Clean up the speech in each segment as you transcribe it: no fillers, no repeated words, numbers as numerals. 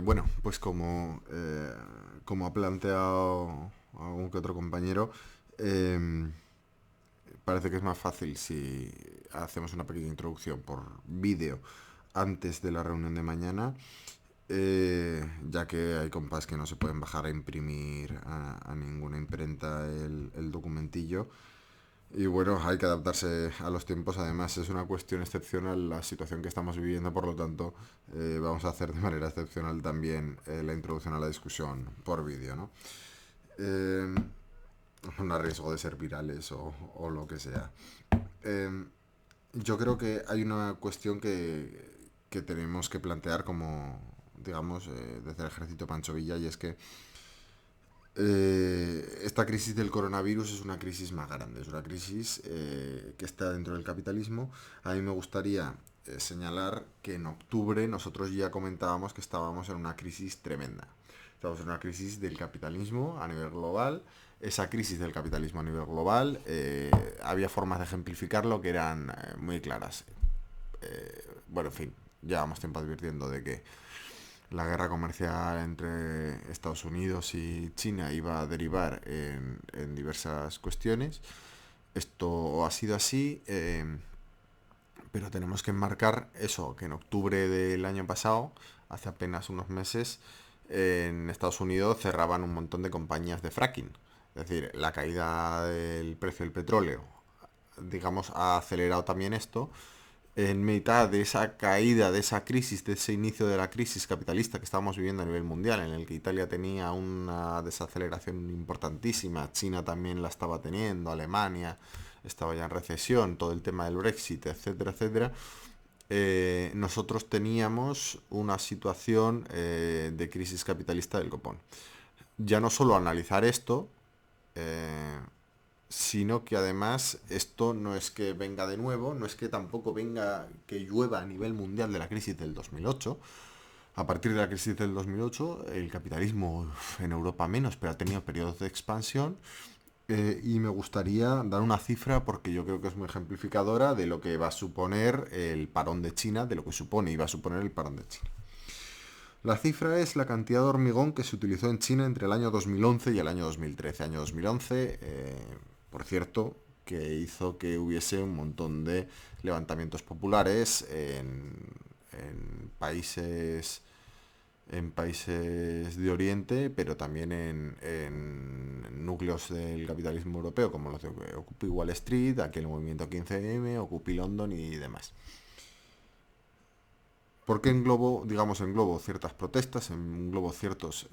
Bueno, pues como ha planteado algún que otro compañero, eh, parece que es más fácil si hacemos una pequeña introducción por vídeo antes de la reunión de mañana, ya que hay compas que no se pueden bajar a imprimir a ninguna imprenta el documentillo. Y bueno, hay que adaptarse a los tiempos. Además, es una cuestión excepcional la situación que estamos viviendo, por lo tanto, vamos a hacer de manera excepcional también la introducción a la discusión por vídeo, ¿no? Eh, con a riesgo de ser virales o lo que sea. Eh, yo creo que hay una cuestión que tenemos que plantear como, digamos, desde el ejército Pancho Villa, y es que esta crisis del coronavirus es una crisis más grande, es una crisis que está dentro del capitalismo. A mí me gustaría señalar que en octubre nosotros ya comentábamos que estábamos en una crisis tremenda. Estamos en una crisis del capitalismo a nivel global. Esa crisis del capitalismo a nivel global había formas de ejemplificarlo que eran muy claras. Bueno, en fin, llevamos tiempo advirtiendo de que la guerra comercial entre Estados Unidos y China iba a derivar en diversas cuestiones. Esto ha sido así, pero tenemos que enmarcar eso, que en octubre del año pasado, hace apenas unos meses, en Estados Unidos cerraban un montón de compañías de fracking. Es decir, la caída del precio del petróleo, digamos, ha acelerado también esto. En mitad de esa caída, de esa crisis, de ese inicio de la crisis capitalista que estábamos viviendo a nivel mundial, en el que Italia tenía una desaceleración importantísima, China también la estaba teniendo, Alemania estaba ya en recesión, todo el tema del Brexit, etcétera, etcétera, nosotros teníamos una situación de crisis capitalista del copón. Ya no solo analizar esto, eh, sino que además esto no es que venga de nuevo, no es que tampoco venga que llueva a nivel mundial de la crisis del 2008. A partir de la crisis del 2008, el capitalismo en Europa menos, pero ha tenido periodos de expansión. Y me gustaría dar una cifra porque yo creo que es muy ejemplificadora de lo que va a suponer el parón de China, de lo que supone y va a suponer el parón de China. La cifra es la cantidad de hormigón que se utilizó en China entre el año 2011 y el año 2013. Año 2011, por cierto, que hizo que hubiese un montón de levantamientos populares en países de Oriente, pero también en núcleos del capitalismo europeo, como los de Occupy Wall Street, aquel movimiento 15M, Occupy London y demás. Porque englobo ciertas protestas, englobo ciertos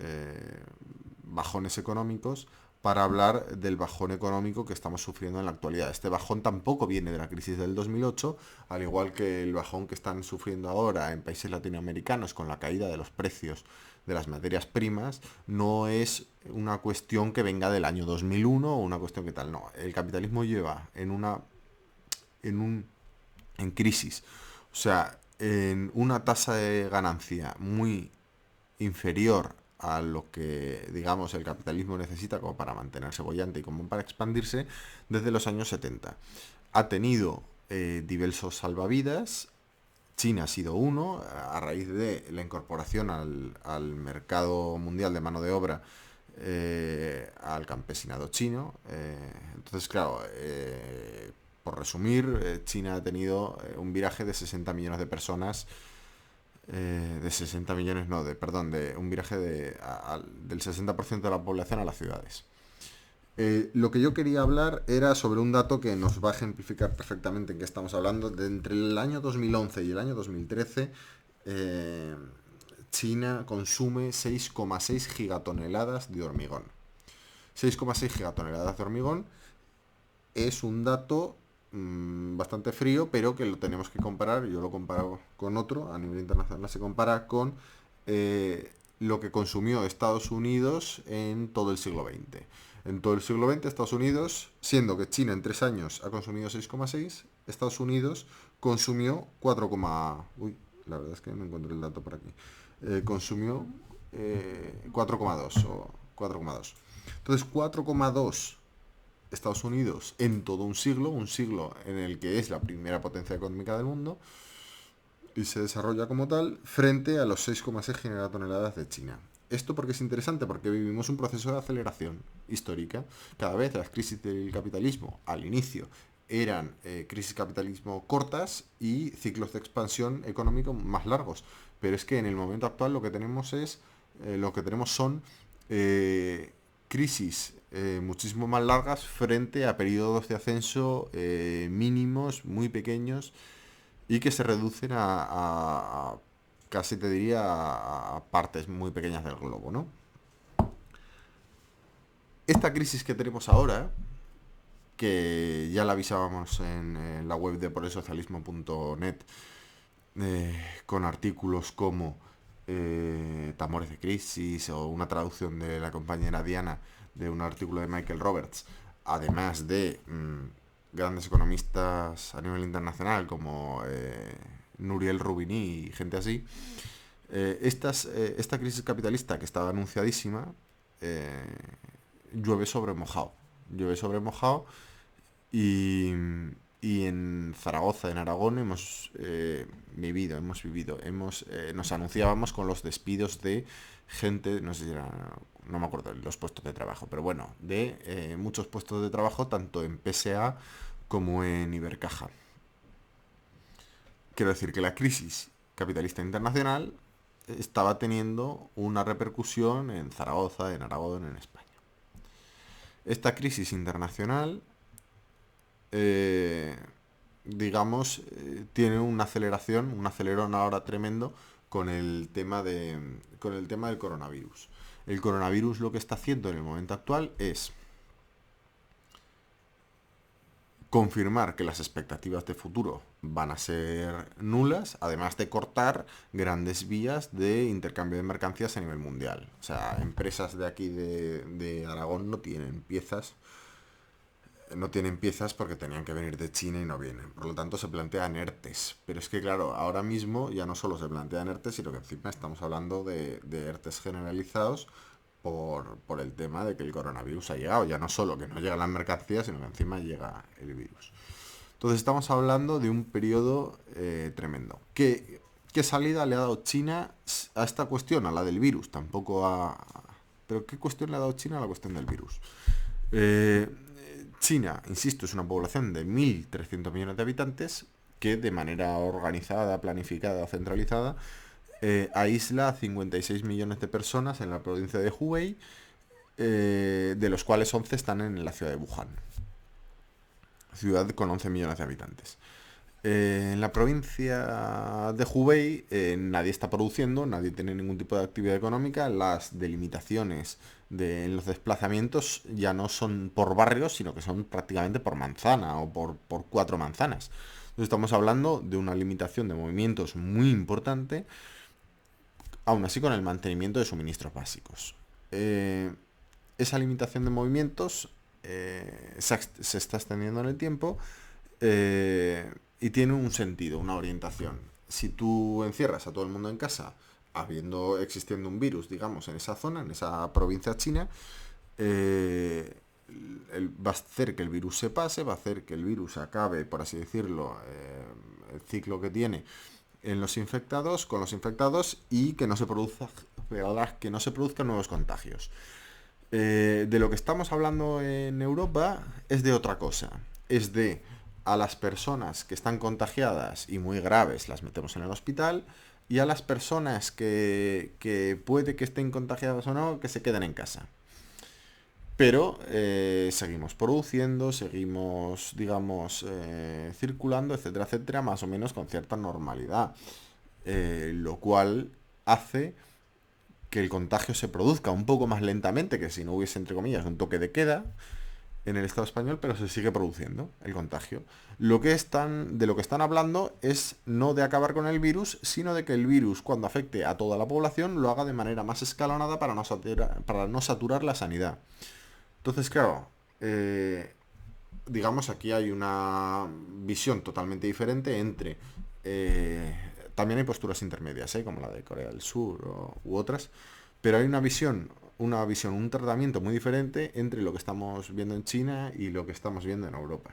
bajones económicos para hablar del bajón económico que estamos sufriendo en la actualidad. Este bajón tampoco viene de la crisis del 2008, al igual que el bajón que están sufriendo ahora en países latinoamericanos con la caída de los precios de las materias primas, no es una cuestión que venga del año 2001 o una cuestión que tal, no. El capitalismo lleva en un en crisis. O sea, en una tasa de ganancia muy inferior a lo que, digamos, el capitalismo necesita como para mantenerse bollante y como para expandirse desde los años 70. Ha tenido diversos salvavidas. China ha sido uno, a raíz de la incorporación al mercado mundial de mano de obra al campesinado chino. Entonces, claro, por resumir, China ha tenido un viraje de 60 millones de personas, de 60 millones, no, perdón, de un viraje del 60% de la población a las ciudades. Lo que yo quería hablar era sobre un dato que nos va a ejemplificar perfectamente en qué estamos hablando. De entre el año 2011 y el año 2013, eh, China consume 6,6 gigatoneladas de hormigón. 6,6 gigatoneladas de hormigón es un dato bastante frío, pero que lo tenemos que comparar, yo lo comparo con otro, a nivel internacional se compara con lo que consumió Estados Unidos en todo el siglo XX. En todo el siglo XX Estados Unidos, siendo que China en 3 años ha consumido 6,6, Estados Unidos consumió 4, uy, la verdad es que no encuentro el dato por aquí. Consumió 4,2 o 4,2. Entonces 4,2 Estados Unidos en todo un siglo en el que es la primera potencia económica del mundo, y se desarrolla como tal frente a los 6,6 gigatoneladas de China. ¿Esto por qué es interesante? Porque vivimos un proceso de aceleración histórica. Cada vez las crisis del capitalismo al inicio eran crisis capitalismo cortas y ciclos de expansión económico más largos. Pero es que en el momento actual lo que tenemos son crisis muchísimo más largas frente a periodos de ascenso mínimos, muy pequeños y que se reducen a casi te diría a partes muy pequeñas del globo, ¿no? Esta crisis que tenemos ahora, que ya la avisábamos en la web de poresocialismo.net con artículos como Tambores de Crisis o una traducción de la compañera Diana de un artículo de Michael Roberts, además de grandes economistas a nivel internacional como Nouriel Roubini y gente así. Esta crisis capitalista que estaba anunciadísima eh, llueve sobre mojado. Llueve sobre mojado y, y en Zaragoza, en Aragón, nos anunciábamos con los despidos de gente, no sé si era, no me acuerdo los puestos de trabajo, pero bueno, de muchos puestos de trabajo, tanto en PSA como en Ibercaja. Quiero decir que la crisis capitalista internacional estaba teniendo una repercusión en Zaragoza, en Aragón, en España. Esta crisis internacional eh, tiene una aceleración, un acelerón ahora tremendo con el tema del coronavirus. El coronavirus lo que está haciendo en el momento actual es confirmar que las expectativas de futuro van a ser nulas, además de cortar grandes vías de intercambio de mercancías a nivel mundial. O sea, empresas de aquí de Aragón no tienen piezas porque tenían que venir de China y no vienen. Por lo tanto, se plantean ERTES. Pero es que, claro, ahora mismo ya no solo se plantean ERTES, sino que encima estamos hablando de ERTES generalizados por el tema de que el coronavirus ha llegado. Ya no solo que no llegan las mercancías, sino que encima llega el virus. Entonces estamos hablando de un periodo tremendo. ¿Qué salida le ha dado China a esta cuestión, a la del virus? Pero ¿qué cuestión le ha dado China a la cuestión del virus? Eh, China, insisto, es una población de 1.300 millones de habitantes que de manera organizada, planificada, centralizada, aísla a 56 millones de personas en la provincia de Hubei, de los cuales 11 están en la ciudad de Wuhan, ciudad con 11 millones de habitantes. En la provincia de Hubei nadie está produciendo, nadie tiene ningún tipo de actividad económica, las delimitaciones en los desplazamientos ya no son por barrios, sino que son prácticamente por manzana o por 4 manzanas. Entonces estamos hablando de una limitación de movimientos muy importante, aún así con el mantenimiento de suministros básicos. Esa limitación de movimientos se está extendiendo en el tiempo y tiene un sentido, una orientación. Si tú encierras a todo el mundo en casa, existiendo un virus, digamos, en esa zona, en esa provincia china, va a hacer que el virus se pase, va a hacer que el virus acabe, por así decirlo, el ciclo que tiene con los infectados y que no se produzcan nuevos contagios. De lo que estamos hablando en Europa es de otra cosa. Es de a las personas que están contagiadas y muy graves las metemos en el hospital y a las personas que puede que estén contagiadas o no, que se queden en casa. Pero seguimos produciendo, seguimos, digamos, circulando, etcétera, etcétera, más o menos con cierta normalidad. Lo cual hace que el contagio se produzca un poco más lentamente que si no hubiese, entre comillas, un toque de queda en el Estado español, pero se sigue produciendo el contagio. De lo que están hablando es no de acabar con el virus, sino de que el virus, cuando afecte a toda la población, lo haga de manera más escalonada para no saturar la sanidad. Entonces, claro, digamos, aquí hay una visión totalmente diferente entre... también hay posturas intermedias, como la de Corea del Sur u otras, pero hay una visión, un tratamiento muy diferente entre lo que estamos viendo en China y lo que estamos viendo en Europa.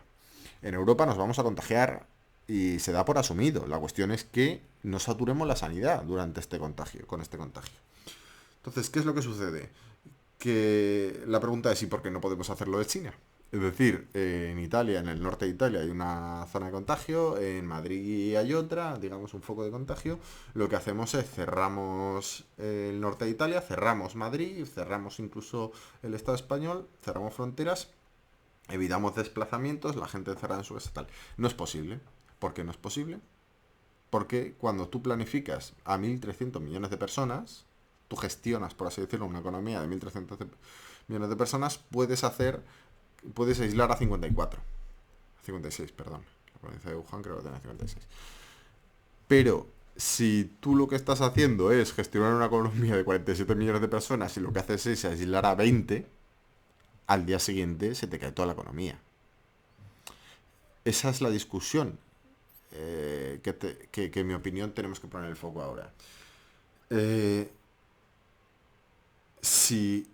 En Europa nos vamos a contagiar y se da por asumido. La cuestión es que no saturemos la sanidad durante este contagio, con este contagio. Entonces, ¿qué es lo que sucede? Que la pregunta es: ¿y por qué no podemos hacerlo de China? Es decir, en Italia, en el norte de Italia, hay una zona de contagio, en Madrid hay otra, digamos un foco de contagio. Lo que hacemos es cerramos el norte de Italia, cerramos Madrid, cerramos incluso el Estado español, cerramos fronteras, evitamos desplazamientos, la gente encerrada en su casa, tal. No es posible. ¿Por qué no es posible? Porque cuando tú planificas a 1.300 millones de personas, tú gestionas, por así decirlo, una economía de 1.300 millones de personas, puedes aislar a 54. 56, perdón. La provincia de Wuhan creo que tiene 56. Pero si tú lo que estás haciendo es gestionar una economía de 47 millones de personas y lo que haces es aislar a 20, al día siguiente se te cae toda la economía. Esa es la discusión que en mi opinión tenemos que poner el foco ahora. Eh, si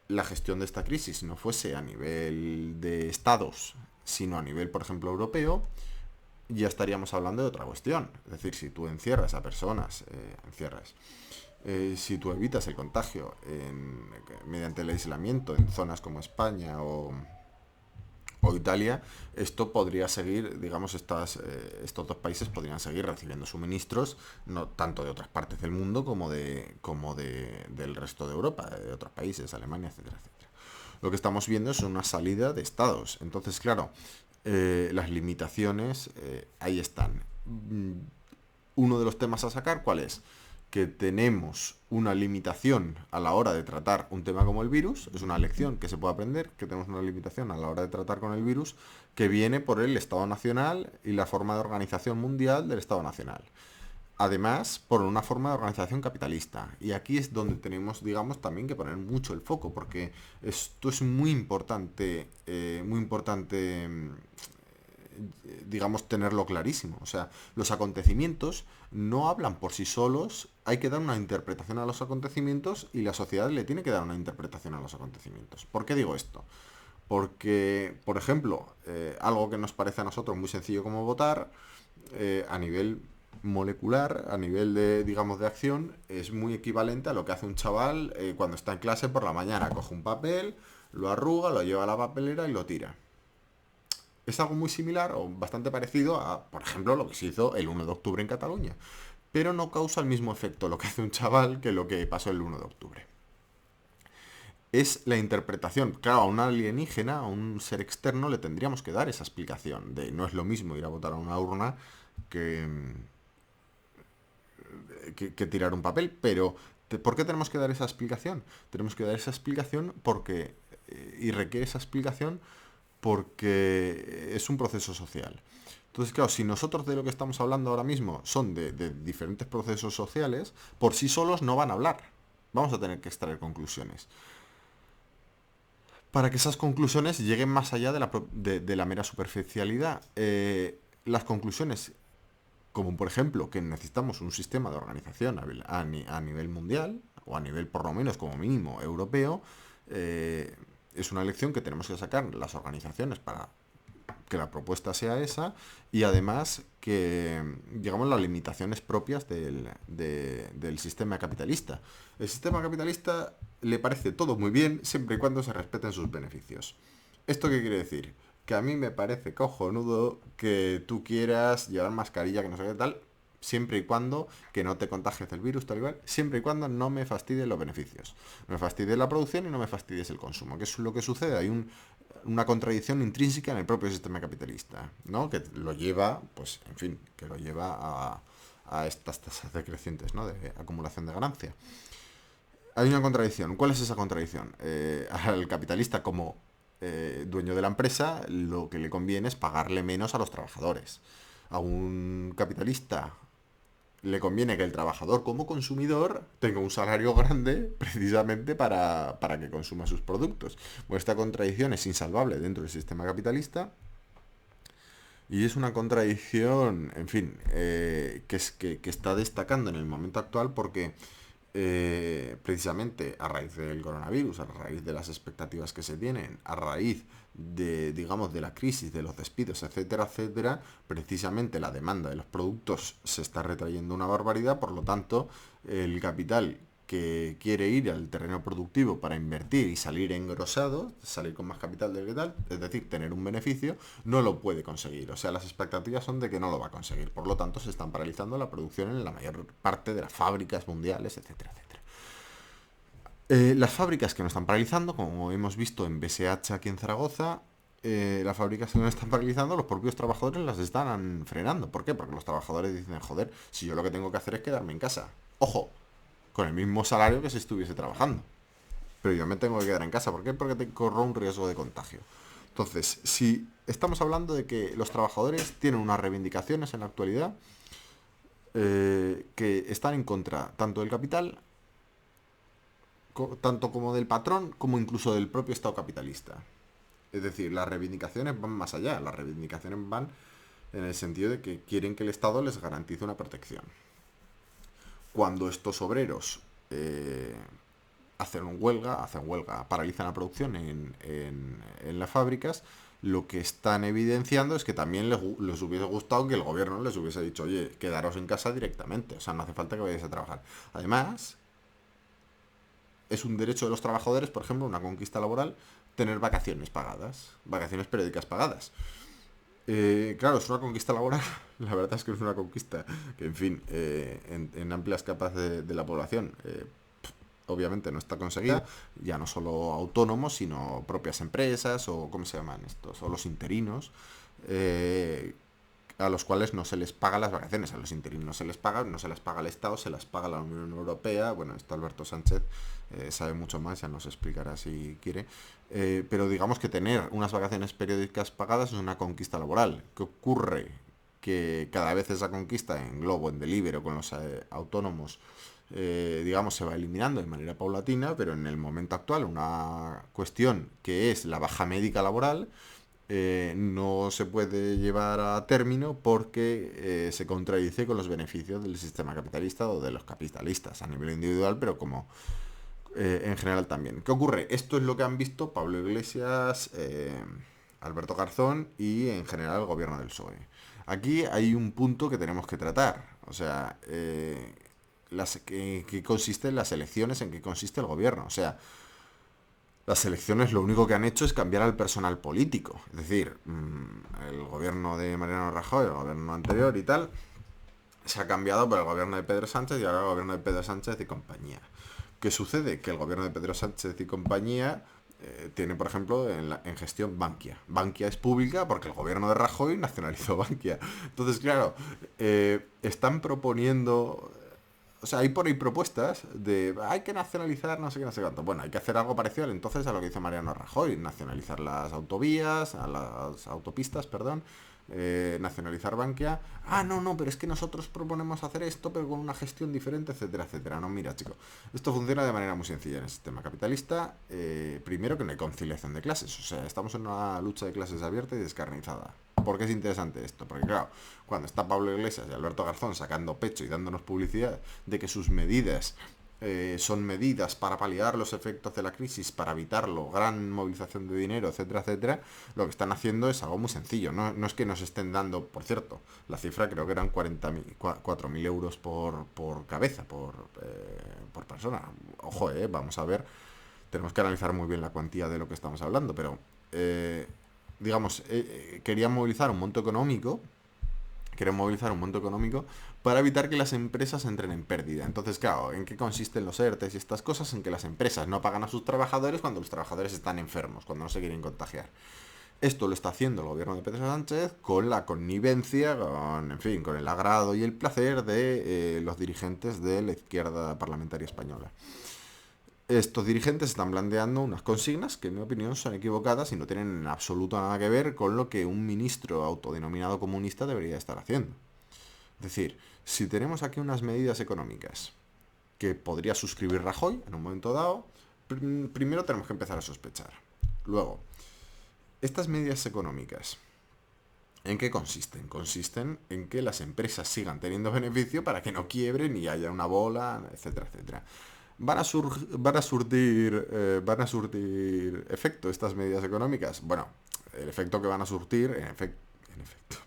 la gestión de esta crisis no fuese a nivel de estados, sino a nivel, por ejemplo, europeo, ya estaríamos hablando de otra cuestión. Es decir, si tú encierras a personas, si tú evitas el contagio mediante el aislamiento en zonas como España o Italia, esto podría seguir, digamos, estos dos países podrían seguir recibiendo suministros, no tanto de otras partes del mundo del resto de Europa, de otros países, Alemania, etcétera, etcétera. Lo que estamos viendo es una salida de estados. Entonces, claro, las limitaciones ahí están. Uno de los temas a sacar, ¿cuál es? Que tenemos una limitación a la hora de tratar un tema como el virus, es una lección que se puede aprender, que tenemos una limitación a la hora de tratar con el virus, que viene por el Estado Nacional y la forma de organización mundial del Estado Nacional. Además, por una forma de organización capitalista. Y aquí es donde tenemos, digamos, también que poner mucho el foco, porque esto es muy importante, digamos, tenerlo clarísimo. O sea, los acontecimientos no hablan por sí solos, hay que dar una interpretación a los acontecimientos y la sociedad le tiene que dar una interpretación a los acontecimientos. ¿Por qué digo esto? Porque, por ejemplo, algo que nos parece a nosotros muy sencillo como votar, a nivel molecular, a nivel de, digamos, de acción, es muy equivalente a lo que hace un chaval cuando está en clase por la mañana. Coge un papel, lo arruga, lo lleva a la papelera y lo tira. Es algo muy similar o bastante parecido a, por ejemplo, lo que se hizo el 1 de octubre en Cataluña. Pero no causa el mismo efecto lo que hace un chaval que lo que pasó el 1 de octubre. Es la interpretación. Claro, a un alienígena, a un ser externo, le tendríamos que dar esa explicación de no es lo mismo ir a votar a una urna que, que tirar un papel. Pero, ¿por qué tenemos que dar esa explicación? Tenemos que dar esa explicación porque, y requiere esa explicación porque es un proceso social. Entonces, claro, si nosotros de lo que estamos hablando ahora mismo son de diferentes procesos sociales, por sí solos no van a hablar. Vamos a tener que extraer conclusiones. Para que esas conclusiones lleguen más allá de la mera superficialidad. Las conclusiones, como por ejemplo que necesitamos un sistema de organización a nivel mundial, o a nivel por lo menos como mínimo europeo, es una lección que tenemos que sacar las organizaciones para que la propuesta sea esa, y además que, digamos, las limitaciones propias del sistema capitalista. El sistema capitalista le parece todo muy bien siempre y cuando se respeten sus beneficios. ¿Esto qué quiere decir? Que a mí me parece cojonudo que tú quieras llevar mascarilla, que no sé qué tal, siempre y cuando que no te contagies del virus, tal y cual, siempre y cuando no me fastidies los beneficios. No me fastidies la producción y no me fastidies el consumo. ¿Qué es lo que sucede? Hay una contradicción intrínseca en el propio sistema capitalista, ¿no? Que lo lleva, pues, en fin, que lo lleva a estas tasas decrecientes, ¿no? De acumulación de ganancia. Hay una contradicción. ¿Cuál es esa contradicción? Al capitalista como dueño de la empresa, lo que le conviene es pagarle menos a los trabajadores. A un capitalista le conviene que el trabajador como consumidor tenga un salario grande precisamente para que consuma sus productos. Bueno, esta contradicción es insalvable dentro del sistema capitalista y es una contradicción, en fin, que está destacando en el momento actual porque precisamente a raíz del coronavirus, a raíz de las expectativas que se tienen, a raíz de, digamos, de la crisis, de los despidos, etcétera, etcétera, precisamente la demanda de los productos se está retrayendo una barbaridad, por lo tanto, el capital que quiere ir al terreno productivo para invertir y salir engrosado, salir con más capital del que tal, es decir, tener un beneficio, no lo puede conseguir. O sea, las expectativas son de que no lo va a conseguir. Por lo tanto, se están paralizando la producción en la mayor parte de las fábricas mundiales, etcétera, etcétera. Las fábricas que no están paralizando, como hemos visto en BSH aquí en Zaragoza, las fábricas que no están paralizando, los propios trabajadores las están frenando. ¿Por qué? Porque los trabajadores dicen, joder, si yo lo que tengo que hacer es quedarme en casa. Ojo, con el mismo salario que si estuviese trabajando. Pero yo me tengo que quedar en casa. ¿Por qué? Porque te corro un riesgo de contagio. Entonces, si estamos hablando de que los trabajadores tienen unas reivindicaciones en la actualidad que están en contra tanto del capital, tanto como del patrón, como incluso del propio Estado capitalista. Es decir, las reivindicaciones van más allá. Las reivindicaciones van en el sentido de que quieren que el Estado les garantice una protección. Cuando estos obreros hacen huelga, paralizan la producción en las fábricas, lo que están evidenciando es que también les hubiese gustado que el gobierno les hubiese dicho, oye, quedaros en casa directamente, o sea, no hace falta que vayáis a trabajar. Además, es un derecho de los trabajadores, por ejemplo, una conquista laboral, tener vacaciones pagadas, vacaciones periódicas pagadas. Claro, es una conquista laboral, la verdad es que es una conquista que, en fin, en amplias capas de la población obviamente no está conseguida, ya no solo autónomos, sino propias empresas o ¿cómo se llaman estos? O los interinos, eh, a los cuales no se les paga las vacaciones, a los interinos no se les paga, no se las paga el Estado, se las paga la Unión Europea, bueno, esto Alberto Sánchez sabe mucho más, ya nos explicará si quiere, pero digamos que tener unas vacaciones periódicas pagadas es una conquista laboral. ¿Qué ocurre? Que cada vez esa conquista en Globo, en Deliveroo, con los autónomos, digamos, se va eliminando de manera paulatina, pero en el momento actual una cuestión que es la baja médica laboral no se puede llevar a término porque se contradice con los beneficios del sistema capitalista o de los capitalistas a nivel individual, pero como en general también. ¿Qué ocurre? Esto es lo que han visto Pablo Iglesias, Alberto Garzón y en general el gobierno del PSOE. Aquí hay un punto que tenemos que tratar. O sea, ¿qué consisten las elecciones? ¿En qué consiste el gobierno? O sea, las elecciones lo único que han hecho es cambiar al personal político. Es decir, el gobierno de Mariano Rajoy, el gobierno anterior y tal, se ha cambiado por el gobierno de Pedro Sánchez y ahora el gobierno de Pedro Sánchez y compañía. ¿Qué sucede? Que el gobierno de Pedro Sánchez y compañía tiene, por ejemplo, en gestión Bankia. Bankia es pública porque el gobierno de Rajoy nacionalizó Bankia. Entonces, claro, están proponiendo... O sea, hay por ahí propuestas de hay que nacionalizar no sé qué, no sé cuánto. Bueno, hay que hacer algo parecido entonces a lo que hizo Mariano Rajoy, nacionalizar las autovías, a las autopistas, perdón, nacionalizar Bankia. Ah, no, no, pero es que nosotros proponemos hacer esto, pero con una gestión diferente, etcétera, etcétera. No, mira, chico, esto funciona de manera muy sencilla en el sistema capitalista. Primero que no hay conciliación de clases, o sea, estamos en una lucha de clases abierta y descarnizada. ¿Por qué es interesante esto? Porque claro, cuando está Pablo Iglesias y Alberto Garzón sacando pecho y dándonos publicidad de que sus medidas son medidas para paliar los efectos de la crisis, para evitarlo, gran movilización de dinero, etcétera, etcétera, lo que están haciendo es algo muy sencillo. No es que nos estén dando, por cierto, la cifra creo que eran 4.000 euros por cabeza, por persona. Ojo, vamos a ver, tenemos que analizar muy bien la cuantía de lo que estamos hablando, pero... digamos, querían movilizar un monto económico para evitar que las empresas entren en pérdida. Entonces, claro, ¿en qué consisten los ERTES y estas cosas? En que las empresas no pagan a sus trabajadores cuando los trabajadores están enfermos, cuando no se quieren contagiar. Esto lo está haciendo el gobierno de Pedro Sánchez con la connivencia, en fin, con el agrado y el placer de los dirigentes de la izquierda parlamentaria española. Estos dirigentes están planteando unas consignas que en mi opinión son equivocadas y no tienen en absoluto nada que ver con lo que un ministro autodenominado comunista debería estar haciendo. Es decir, si tenemos aquí unas medidas económicas que podría suscribir Rajoy en un momento dado, primero tenemos que empezar a sospechar. Luego, estas medidas económicas ¿En qué consisten? Consisten en que las empresas sigan teniendo beneficio para que no quiebren y haya una bola, etcétera, etcétera. ¿Van a surtir efecto estas medidas económicas? Bueno, el efecto que van a surtir, en efecto,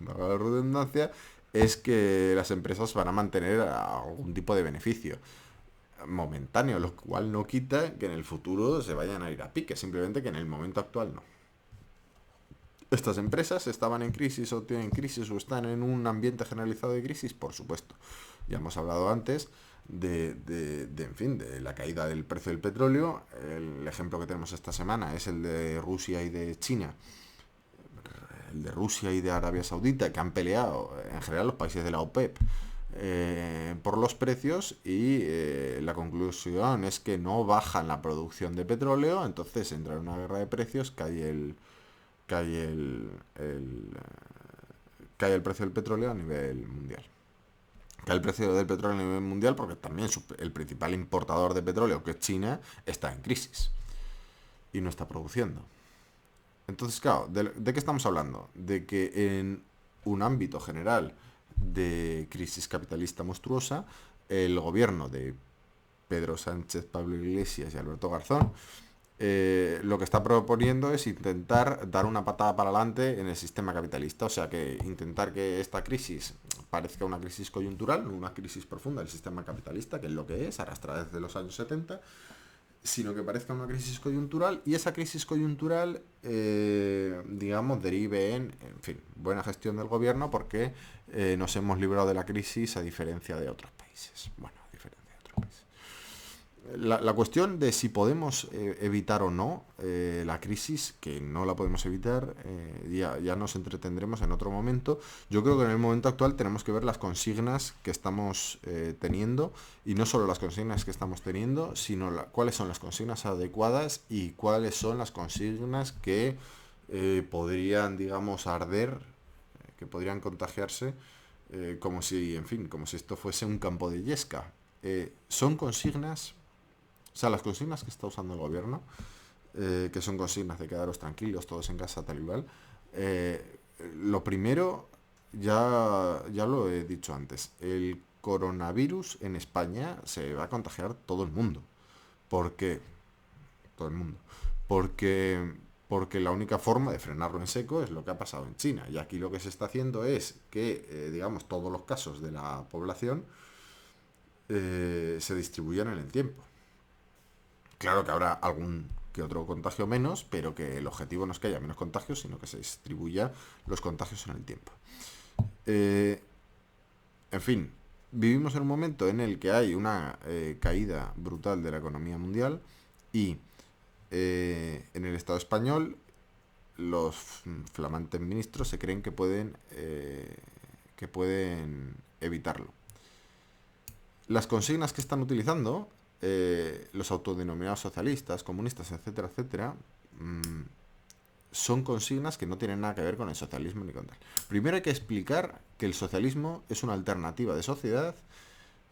valga la redundancia, es que las empresas van a mantener algún tipo de beneficio momentáneo, lo cual no quita que en el futuro se vayan a ir a pique, simplemente que en el momento actual no. ¿Estas empresas estaban en crisis o tienen crisis o están en un ambiente generalizado de crisis? Por supuesto. Ya hemos hablado antes en fin, de la caída del precio del petróleo. El ejemplo que tenemos esta semana es el de Rusia y de China, el de Rusia y de Arabia Saudita, que han peleado, en general los países de la OPEP, por los precios y la conclusión es que no bajan la producción de petróleo, entonces entra en una guerra de precios, cae cae el precio del petróleo a nivel mundial. Cae el precio del petróleo a nivel mundial porque también el principal importador de petróleo, que es China, está en crisis y no está produciendo. Entonces, claro, ¿de qué estamos hablando? De que en un ámbito general de crisis capitalista monstruosa, el gobierno de Pedro Sánchez, Pablo Iglesias y Alberto Garzón lo que está proponiendo es intentar dar una patada para adelante en el sistema capitalista, o sea que intentar que esta crisis parezca una crisis coyuntural, no una crisis profunda del sistema capitalista, que es lo que es, arrastrada desde los años 70, sino que parezca una crisis coyuntural y esa crisis coyuntural, digamos, derive en fin, buena gestión del gobierno porque nos hemos librado de la crisis a diferencia de otros países. Bueno, a diferencia de otros países. La cuestión de si podemos evitar o no la crisis, que no la podemos evitar, ya nos entretendremos en otro momento. Yo creo que en el momento actual tenemos que ver las consignas que estamos teniendo, y no solo las consignas que estamos teniendo, sino cuáles son las consignas adecuadas y cuáles son las consignas que podrían, digamos, arder, que podrían contagiarse, como si, en fin, como si esto fuese un campo de yesca. Son consignas, o sea, las consignas que está usando el gobierno, que son consignas de quedaros tranquilos, todos en casa, tal y cual. Lo primero, ya lo he dicho antes, el coronavirus en España se va a contagiar todo el mundo. ¿Por qué? Todo el mundo. Porque, porque la única forma de frenarlo en seco es lo que ha pasado en China. Y aquí lo que se está haciendo es que, digamos, todos los casos de la población se distribuyan en el tiempo. Claro que habrá algún que otro contagio menos, pero que el objetivo no es que haya menos contagios, sino que se distribuya los contagios en el tiempo. Eh, en fin, vivimos en un momento en el que hay una caída brutal de la economía mundial y en el Estado español los flamantes ministros se creen que pueden evitarlo. Las consignas que están utilizando los autodenominados socialistas, comunistas, etcétera, etcétera, son consignas que no tienen nada que ver con el socialismo ni con tal. Primero hay que explicar que el socialismo es una alternativa de sociedad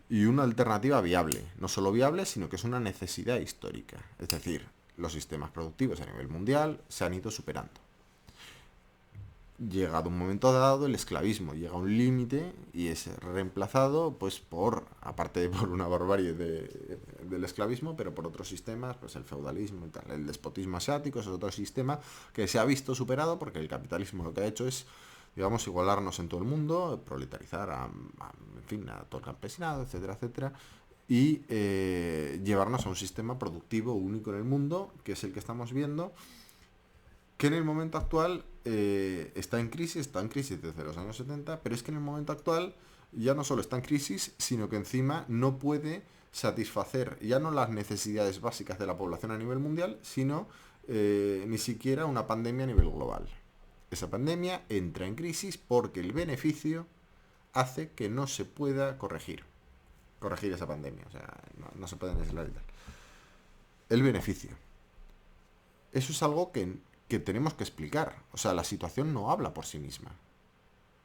y una alternativa viable. No solo viable, sino que es una necesidad histórica. Es decir, los sistemas productivos a nivel mundial se han ido superando. Llegado un momento dado, el esclavismo llega a un límite y es reemplazado, pues aparte de por una barbarie del esclavismo, pero por otros sistemas, pues el feudalismo y tal. El despotismo asiático es otro sistema que se ha visto superado porque el capitalismo lo que ha hecho es, digamos, igualarnos en todo el mundo, proletarizar en fin, a todo el campesinado, etcétera, etcétera, y llevarnos a un sistema productivo único en el mundo, que es el que estamos viendo, que en el momento actual está en crisis desde los años 70, pero es que en el momento actual ya no solo está en crisis, sino que encima no puede satisfacer ya no las necesidades básicas de la población a nivel mundial, sino ni siquiera una pandemia a nivel global. Esa pandemia entra en crisis porque el beneficio hace que no se pueda corregir esa pandemia, o sea, no se puede aislar y tal. El beneficio. Eso es algo que tenemos que explicar. O sea, la situación no habla por sí misma.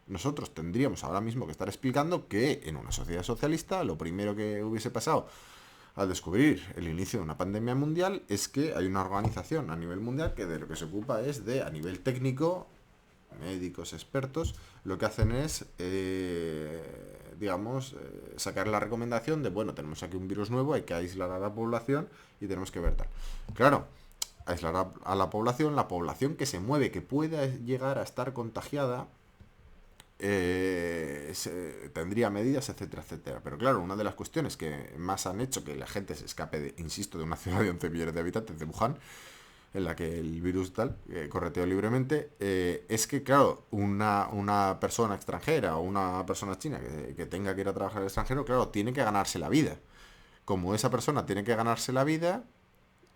Nosotros tendríamos ahora mismo que estar explicando que en una sociedad socialista lo primero que hubiese pasado al descubrir el inicio de una pandemia mundial es que hay una organización a nivel mundial que de lo que se ocupa es de, a nivel técnico, médicos, expertos, lo que hacen es, sacar la recomendación de, bueno, tenemos aquí un virus nuevo, hay que aislar a la población y tenemos que ver tal. Claro, aislar a la población que se mueve, que pueda llegar a estar contagiada, tendría medidas, etcétera, etcétera. Pero claro, una de las cuestiones que más han hecho que la gente se escape, insisto, de una ciudad de 11 millones de habitantes, de Wuhan, en la que el virus tal correteó libremente, es que, claro, una persona extranjera o una persona china que tenga que ir a trabajar al extranjero, claro, tiene que ganarse la vida. Como esa persona tiene que ganarse la vida,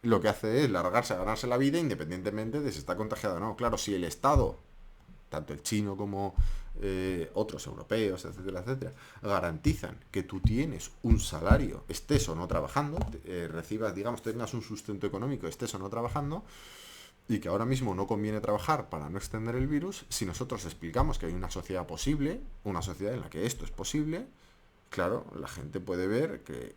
lo que hace es largarse a ganarse la vida independientemente de si está contagiado o no. Claro, si el Estado, tanto el chino como otros europeos, etcétera, etcétera, garantizan que tú tienes un salario, estés o no trabajando, recibas, digamos, tengas un sustento económico, estés o no trabajando, y que ahora mismo no conviene trabajar para no extender el virus, si nosotros explicamos que hay una sociedad posible, una sociedad en la que esto es posible, claro, la gente puede ver que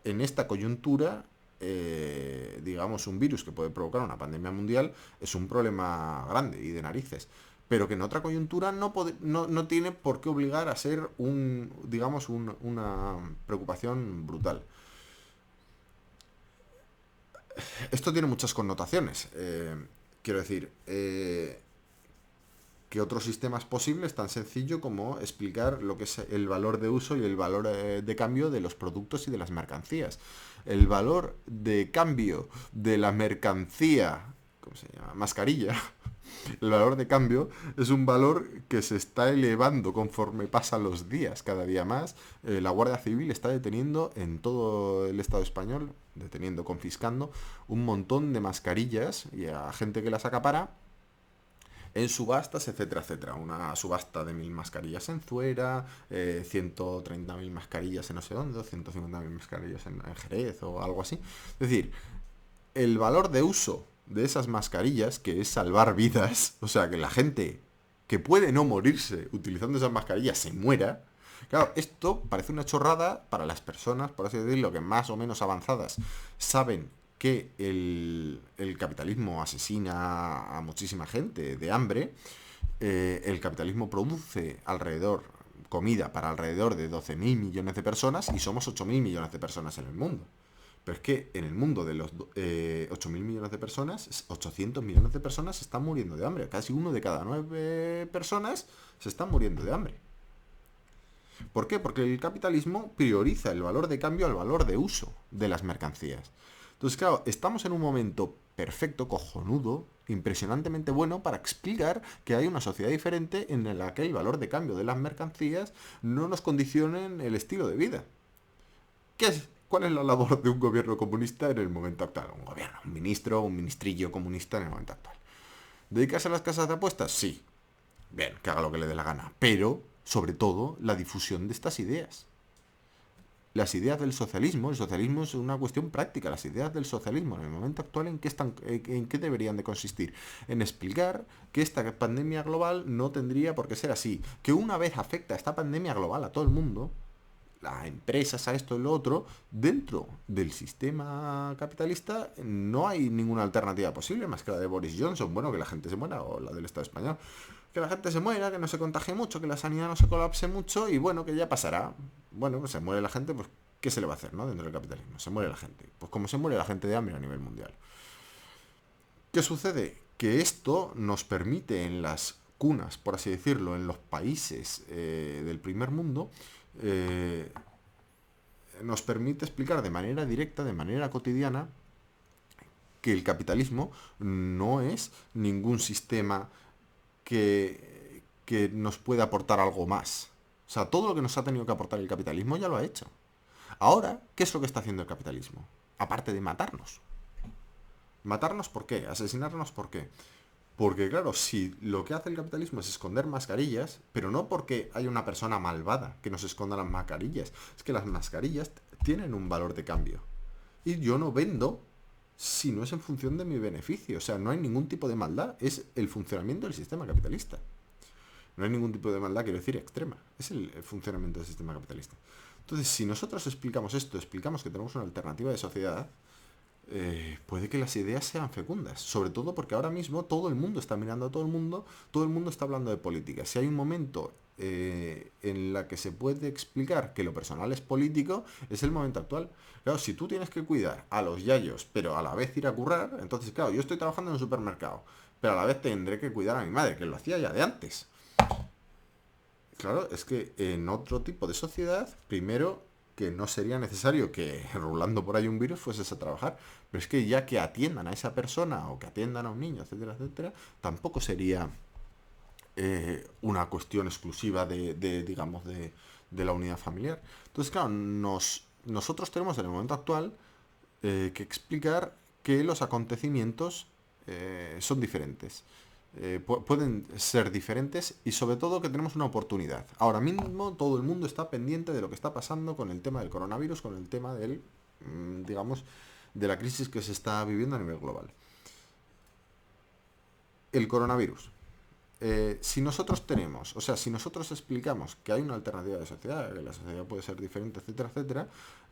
en esta coyuntura, digamos, un virus que puede provocar una pandemia mundial es un problema grande y de narices, pero que en otra coyuntura no tiene por qué obligar a ser una preocupación brutal. Esto tiene muchas connotaciones. Quiero decir, que otros sistemas posibles tan sencillo como explicar lo que es el valor de uso y el valor de cambio de los productos y de las mercancías. El valor de cambio de la mercancía, ¿cómo se llama? Mascarilla. El valor de cambio es un valor que se está elevando conforme pasan los días, cada día más. La Guardia Civil está deteniendo en todo el Estado español, confiscando un montón de mascarillas y a gente que las acapara en subastas, etcétera, etcétera. Una subasta de 1.000 mascarillas en Zuera, 130.000 mascarillas en no sé dónde, 150.000 mascarillas en Jerez o algo así. Es decir, el valor de uso de esas mascarillas, que es salvar vidas, o sea, que la gente que puede no morirse utilizando esas mascarillas se muera. Claro, esto parece una chorrada para las personas, por así decirlo, que más o menos avanzadas saben que el capitalismo asesina a muchísima gente de hambre. El capitalismo produce comida para alrededor de 12.000 millones de personas y somos 8.000 millones de personas en el mundo. Pero es que en el mundo de los 8.000 millones de personas, 800 millones de personas se están muriendo de hambre. Casi uno de cada 9 personas se están muriendo de hambre. ¿Por qué? Porque el capitalismo prioriza el valor de cambio al valor de uso de las mercancías. Entonces, claro, estamos en un momento perfecto, cojonudo, impresionantemente bueno para explicar que hay una sociedad diferente en la que el valor de cambio de las mercancías no nos condicionen el estilo de vida. ¿Cuál es la labor de un gobierno comunista en el momento actual? Un ministro, un ministrillo comunista en el momento actual. ¿Dedicarse a las casas de apuestas? Sí. Bien, que haga lo que le dé la gana. Pero, sobre todo, la difusión de estas ideas. Las ideas del socialismo, el socialismo es una cuestión práctica, las ideas del socialismo en el momento actual en qué deberían de consistir, en explicar que esta pandemia global no tendría por qué ser así, que una vez afecta esta pandemia global a todo el mundo, a empresas, a esto y lo otro, dentro del sistema capitalista no hay ninguna alternativa posible más que la de Boris Johnson, bueno, que la gente se muera, o la del Estado español, que la gente se muera, que no se contagie mucho, que la sanidad no se colapse mucho y bueno, que ya pasará. Bueno, pues se muere la gente, pues ¿qué se le va a hacer, no? Dentro del capitalismo, se muere la gente. Pues como se muere la gente de hambre a nivel mundial. ¿Qué sucede? Que esto nos permite en las cunas, por así decirlo, en los países del primer mundo, nos permite explicar de manera directa, de manera cotidiana, que el capitalismo no es ningún sistema que nos puede aportar algo más. O sea, todo lo que nos ha tenido que aportar el capitalismo ya lo ha hecho. Ahora, ¿qué es lo que está haciendo el capitalismo? Aparte de matarnos. ¿Matarnos por qué? ¿Asesinarnos por qué? Porque claro, si lo que hace el capitalismo es esconder mascarillas, pero no porque haya una persona malvada que nos esconda las mascarillas, es que las mascarillas tienen un valor de cambio. Y yo no vendo si no es en función de mi beneficio. O sea, no hay ningún tipo de maldad, es el funcionamiento del sistema capitalista. No hay ningún tipo de maldad, quiero decir, extrema. Es el funcionamiento del sistema capitalista. Entonces, si nosotros explicamos esto, explicamos que tenemos una alternativa de sociedad, puede que las ideas sean fecundas. Sobre todo porque ahora mismo todo el mundo está mirando a todo el mundo está hablando de política. Si hay un momento en la que se puede explicar que lo personal es político, es el momento actual. Claro, si tú tienes que cuidar a los yayos, pero a la vez ir a currar, entonces, claro, yo estoy trabajando en un supermercado, pero a la vez tendré que cuidar a mi madre, que lo hacía ya de antes. Claro, es que en otro tipo de sociedad, primero, que no sería necesario que rulando por ahí un virus fueses a trabajar, pero es que ya que atiendan a esa persona o que atiendan a un niño, etcétera, etcétera, tampoco sería una cuestión exclusiva digamos, de la unidad familiar. Entonces, claro, nosotros tenemos en el momento actual que explicar que los acontecimientos son diferentes. Pueden ser diferentes y sobre todo que tenemos una oportunidad. Ahora mismo todo el mundo está pendiente de lo que está pasando con el tema del coronavirus, con el tema del, digamos, de la crisis que se está viviendo a nivel global. El coronavirus. Si nosotros tenemos, o sea, si nosotros explicamos que hay una alternativa de sociedad, que la sociedad puede ser diferente, etcétera, etcétera,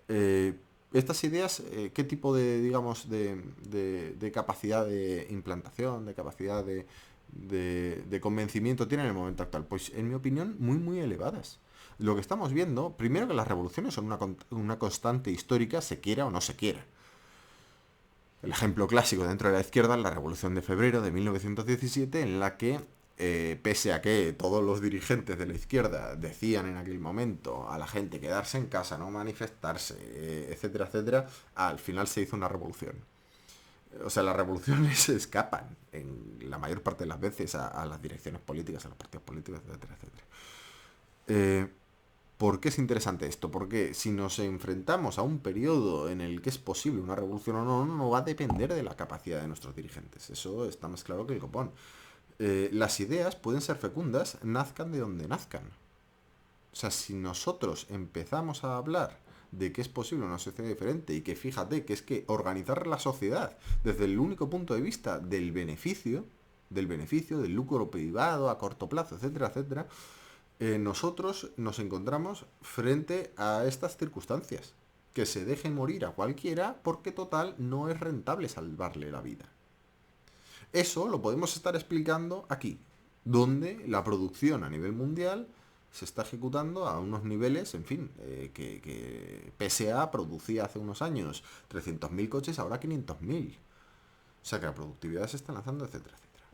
eh, estas ideas, ¿qué tipo de, digamos, de capacidad de implantación, de capacidad de convencimiento tienen en el momento actual? Pues, en mi opinión, muy, muy elevadas. Lo que estamos viendo, primero que las revoluciones son una constante histórica, se quiera o no se quiera. El ejemplo clásico dentro de la izquierda es la Revolución de Febrero de 1917, en la que, pese a que todos los dirigentes de la izquierda decían en aquel momento a la gente quedarse en casa, no manifestarse, etcétera, etcétera, al final se hizo una revolución. O sea, las revoluciones se escapan en la mayor parte de las veces a las direcciones políticas, a los partidos políticos, etcétera, etcétera. Eh, ¿Por qué es interesante esto? Porque si nos enfrentamos a un periodo en el que es posible una revolución o no, no va a depender de la capacidad de nuestros dirigentes. Eso está más claro que el copón. Las ideas pueden ser fecundas, nazcan de donde nazcan. O sea, si nosotros empezamos a hablar de que es posible una sociedad diferente y que fíjate que es que organizar la sociedad desde el único punto de vista del beneficio, del lucro privado a corto plazo, etcétera, etcétera, nosotros nos encontramos frente a estas circunstancias. Que se deje morir a cualquiera porque total no es rentable salvarle la vida. Eso lo podemos estar explicando aquí, donde la producción a nivel mundial se está ejecutando a unos niveles, en fin, que PSA producía hace unos años 300.000 coches, ahora 500.000. O sea que la productividad se está lanzando, etcétera, etcétera.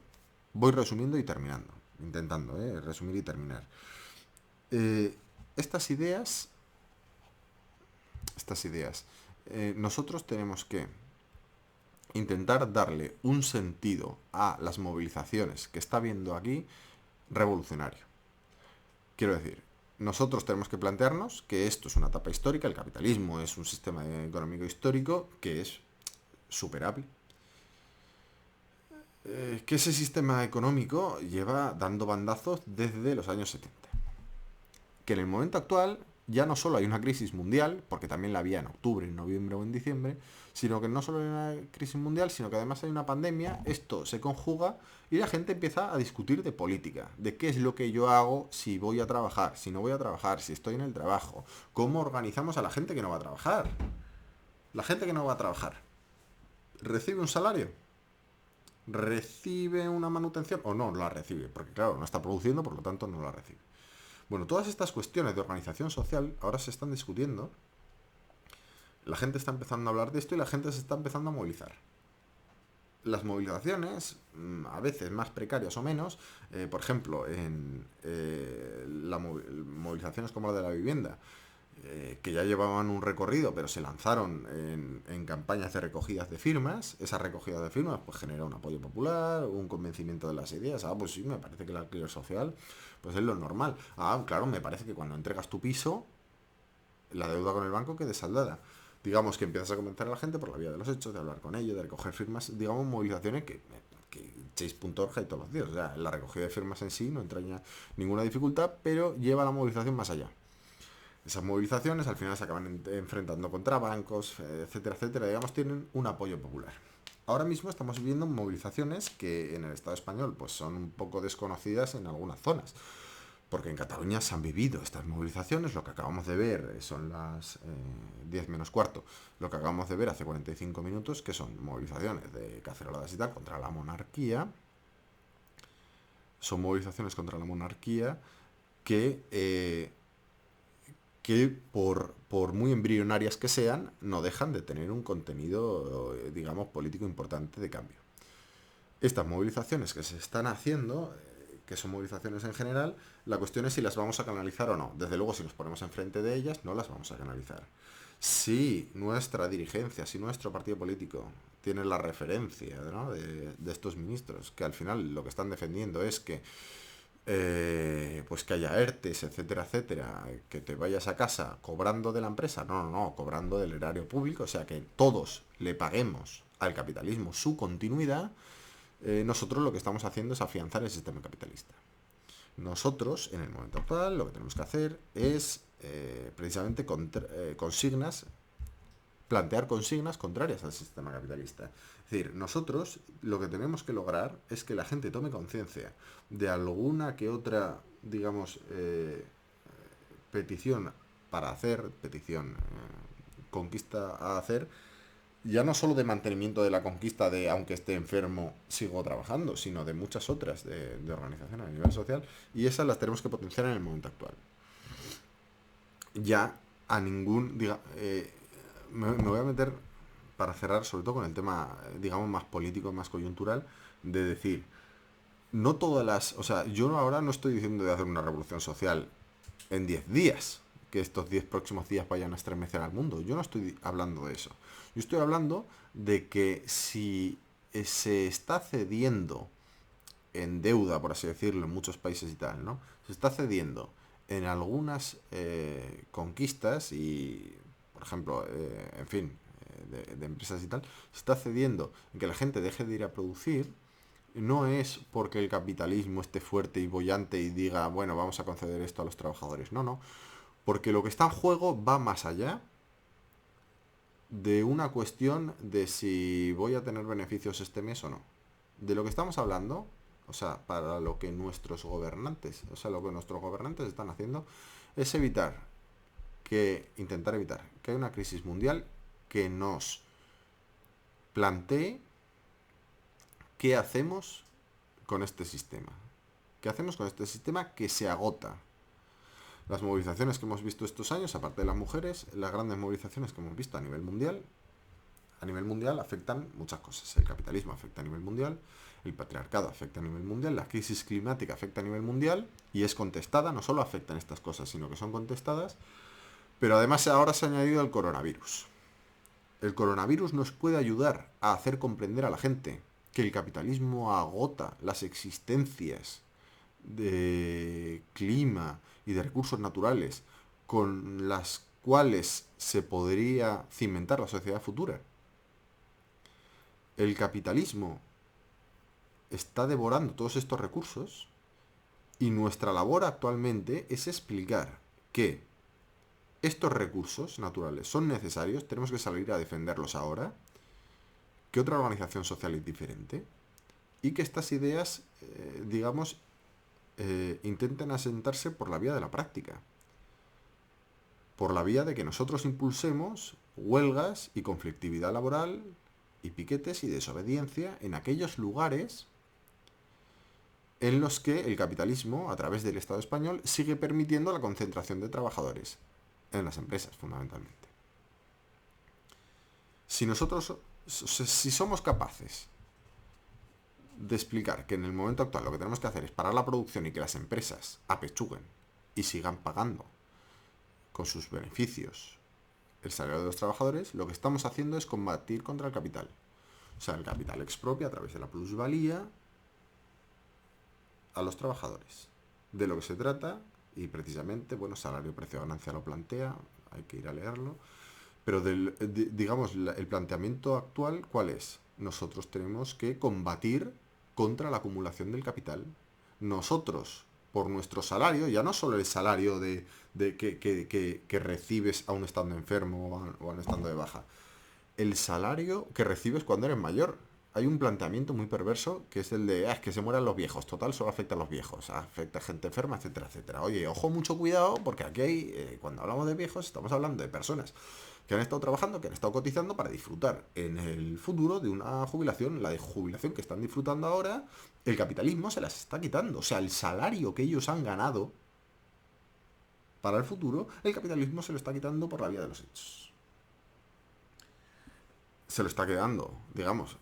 Voy resumiendo y terminando, intentando resumir y terminar. Eh, estas ideas, nosotros tenemos que intentar darle un sentido a las movilizaciones que está viendo aquí revolucionario. Quiero decir, nosotros tenemos que plantearnos que esto es una etapa histórica, el capitalismo es un sistema económico histórico que es superable. Que ese sistema económico lleva dando bandazos desde los años 70. Que en el momento actual ya no solo hay una crisis mundial, porque también la había en octubre, en noviembre o en diciembre, sino que no solo hay una crisis mundial, sino que además hay una pandemia, esto se conjuga y la gente empieza a discutir de política, de qué es lo que yo hago si voy a trabajar, si no voy a trabajar, si estoy en el trabajo, cómo organizamos a la gente que no va a trabajar. La gente que no va a trabajar, ¿recibe un salario? ¿Recibe una manutención? ¿O no la recibe? Porque claro, no está produciendo, por lo tanto no la recibe. Bueno, todas estas cuestiones de organización social ahora se están discutiendo. La gente está empezando a hablar de esto y la gente se está empezando a movilizar. Las movilizaciones, a veces más precarias o menos, por ejemplo, en movilizaciones como la de la vivienda, que ya llevaban un recorrido, pero se lanzaron en campañas de recogidas de firmas. Esas recogidas de firmas pues genera un apoyo popular, un convencimiento de las ideas. Pues sí, me parece que el alquiler social pues es lo normal. Claro, me parece que cuando entregas tu piso, la deuda con el banco quede saldada. Digamos que empiezas a convencer a la gente por la vía de los hechos, de hablar con ellos, de recoger firmas, digamos, movilizaciones que Chase.org y todos los días. O sea, la recogida de firmas en sí no entraña ninguna dificultad, pero lleva la movilización más allá. Esas movilizaciones al final se acaban enfrentando contra bancos, etcétera, etcétera, digamos, tienen un apoyo popular. Ahora mismo estamos viviendo movilizaciones que en el Estado español pues son un poco desconocidas en algunas zonas. porque en Cataluña se han vivido estas movilizaciones, lo que acabamos de ver son las 10 menos cuarto, lo que acabamos de ver hace 45 minutos, que son movilizaciones de caceroladas y tal contra la monarquía, son movilizaciones contra la monarquía que por muy embrionarias que sean, no dejan de tener un contenido, digamos, político importante de cambio. Estas movilizaciones que se están haciendo, que son movilizaciones en general, la cuestión es si las vamos a canalizar o no. Desde luego, si nos ponemos enfrente de ellas, no las vamos a canalizar. Si nuestra dirigencia, si nuestro partido político tiene la referencia, ¿no?, de estos ministros, que al final lo que están defendiendo es que pues que haya ERTES, etcétera, etcétera, que te vayas a casa cobrando de la empresa, no, cobrando del erario público, o sea, que todos le paguemos al capitalismo su continuidad, nosotros lo que estamos haciendo es afianzar el sistema capitalista. Nosotros, en el momento actual, lo que tenemos que hacer es precisamente plantear consignas contrarias al sistema capitalista. Es decir, nosotros lo que tenemos que lograr es que la gente tome conciencia de alguna que otra, digamos, conquista a hacer, ya no solo de mantenimiento de la conquista de aunque esté enfermo sigo trabajando, sino de muchas otras de organización a nivel social, y esas las tenemos que potenciar en el momento actual. Ya a ningún, me voy a meter para cerrar sobre todo con el tema, digamos, más político, más coyuntural, de decir, no todas las, o sea, yo ahora no estoy diciendo de hacer una revolución social en 10 días, que estos 10 próximos días vayan a estremecer al mundo. Yo no estoy hablando de eso. Yo estoy hablando de que si se está cediendo en deuda, por así decirlo, en muchos países y tal, ¿no? Se está cediendo en algunas conquistas y, por ejemplo, en fin, de empresas y tal, se está cediendo en que la gente deje de ir a producir, no es porque el capitalismo esté fuerte y boyante y diga, bueno, vamos a conceder esto a los trabajadores. No, porque lo que está en juego va más allá de una cuestión de si voy a tener beneficios este mes o no. De lo que estamos hablando, o sea, para lo que nuestros gobernantes, están haciendo, es intentar evitar que haya una crisis mundial que nos plantee qué hacemos con este sistema. ¿Qué hacemos con este sistema que se agota? Las movilizaciones que hemos visto estos años, aparte de las mujeres, las grandes movilizaciones que hemos visto a nivel mundial afectan muchas cosas. El capitalismo afecta a nivel mundial, el patriarcado afecta a nivel mundial, la crisis climática afecta a nivel mundial y es contestada, no solo afectan estas cosas, sino que son contestadas, pero además ahora se ha añadido el coronavirus. El coronavirus nos puede ayudar a hacer comprender a la gente que el capitalismo agota las existencias de clima y de recursos naturales con las cuales se podría cimentar la sociedad futura. El capitalismo está devorando todos estos recursos y nuestra labor actualmente es explicar que estos recursos naturales son necesarios, tenemos que salir a defenderlos ahora, que otra organización social es diferente y que estas ideas, digamos, intenten asentarse por la vía de la práctica, por la vía de que nosotros impulsemos huelgas y conflictividad laboral y piquetes y desobediencia en aquellos lugares en los que el capitalismo, a través del Estado español, sigue permitiendo la concentración de trabajadores en las empresas, fundamentalmente. Si somos capaces de explicar que en el momento actual lo que tenemos que hacer es parar la producción y que las empresas apechuguen y sigan pagando con sus beneficios el salario de los trabajadores, lo que estamos haciendo es combatir contra el capital. O sea, el capital expropia a través de la plusvalía a los trabajadores. De lo que se trata, y precisamente, bueno, salario, precio, ganancia lo plantea, hay que ir a leerlo, pero digamos, el planteamiento actual, ¿cuál es? Nosotros tenemos que combatir contra la acumulación del capital. Nosotros, por nuestro salario, ya no solo el salario que recibes aún estando enfermo o aún estando de baja, el salario que recibes cuando eres mayor. hay un planteamiento muy perverso que es el de, es que se mueran los viejos, total, solo afecta a los viejos, afecta a gente enferma, etcétera, etcétera. Oye, ojo, mucho cuidado, porque aquí hay, cuando hablamos de viejos, estamos hablando de personas que han estado trabajando, que han estado cotizando para disfrutar en el futuro de una jubilación, la de jubilación que están disfrutando ahora, el capitalismo se las está quitando. O sea, el salario que ellos han ganado para el futuro, el capitalismo se lo está quitando por la vía de los hechos. Se lo está quedando, digamos,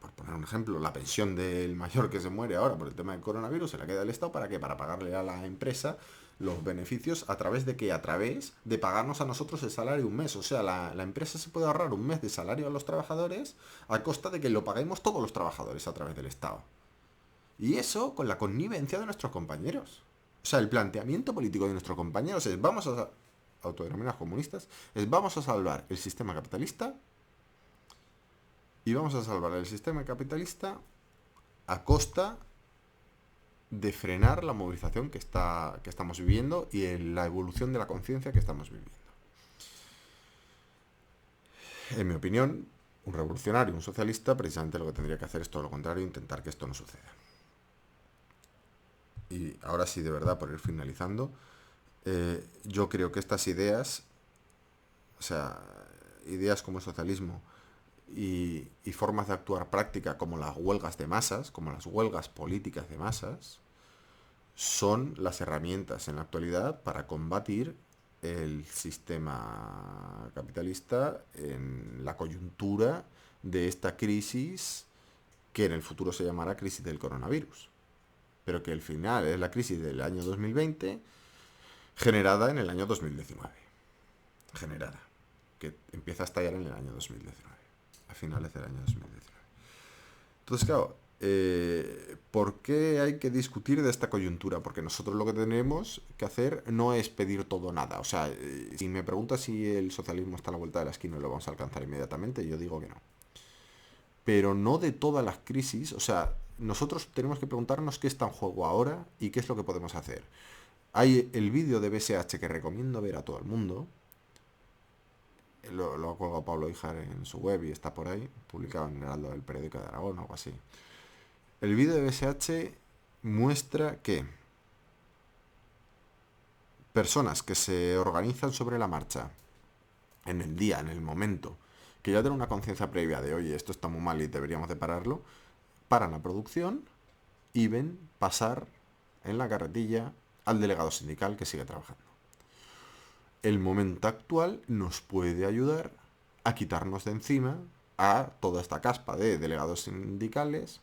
por poner un ejemplo, la pensión del mayor que se muere ahora por el tema del coronavirus, se la queda el Estado para qué, para pagarle a la empresa los beneficios a través de qué, a través de pagarnos a nosotros el salario un mes. O sea, la empresa se puede ahorrar un mes de salario a los trabajadores a costa de que lo paguemos todos los trabajadores a través del Estado. Y eso con la connivencia de nuestros compañeros. O sea, el planteamiento político de nuestros compañeros es, vamos a, autodenominados comunistas, es vamos a salvar el sistema capitalista y vamos a salvar el sistema capitalista a costa de frenar la movilización que estamos viviendo y la evolución de la conciencia que estamos viviendo. En mi opinión, un revolucionario, un socialista, precisamente lo que tendría que hacer es todo lo contrario, intentar que esto no suceda. Y ahora sí, de verdad, por ir finalizando, yo creo que estas ideas, o sea, ideas como el socialismo y formas de actuar práctica como las huelgas de masas, como las huelgas políticas de masas, son las herramientas en la actualidad para combatir el sistema capitalista en la coyuntura de esta crisis que en el futuro se llamará crisis del coronavirus, pero que al final es la crisis del año 2020 generada en el año 2019. Generada, que empieza a estallar en el año 2019, a finales del año 2019. Entonces, claro, ¿por qué hay que discutir de esta coyuntura? Porque nosotros lo que tenemos que hacer no es pedir todo o nada. O sea, si me preguntas si el socialismo está a la vuelta de la esquina y lo vamos a alcanzar inmediatamente, yo digo que no. Pero no de todas las crisis. O sea, nosotros tenemos que preguntarnos qué está en juego ahora y qué es lo que podemos hacer. Hay el vídeo de BSH que recomiendo ver a todo el mundo. Lo ha colgado Pablo Ijar en su web y está por ahí, publicado en el Heraldo del Periódico de Aragón o algo así. El vídeo de BSH muestra que personas que se organizan sobre la marcha, en el día, en el momento, que ya tienen una conciencia previa de, oye, esto está muy mal y deberíamos de pararlo, paran la producción y ven pasar en la carretilla al delegado sindical que sigue trabajando. El momento actual nos puede ayudar a quitarnos de encima a toda esta caspa de delegados sindicales,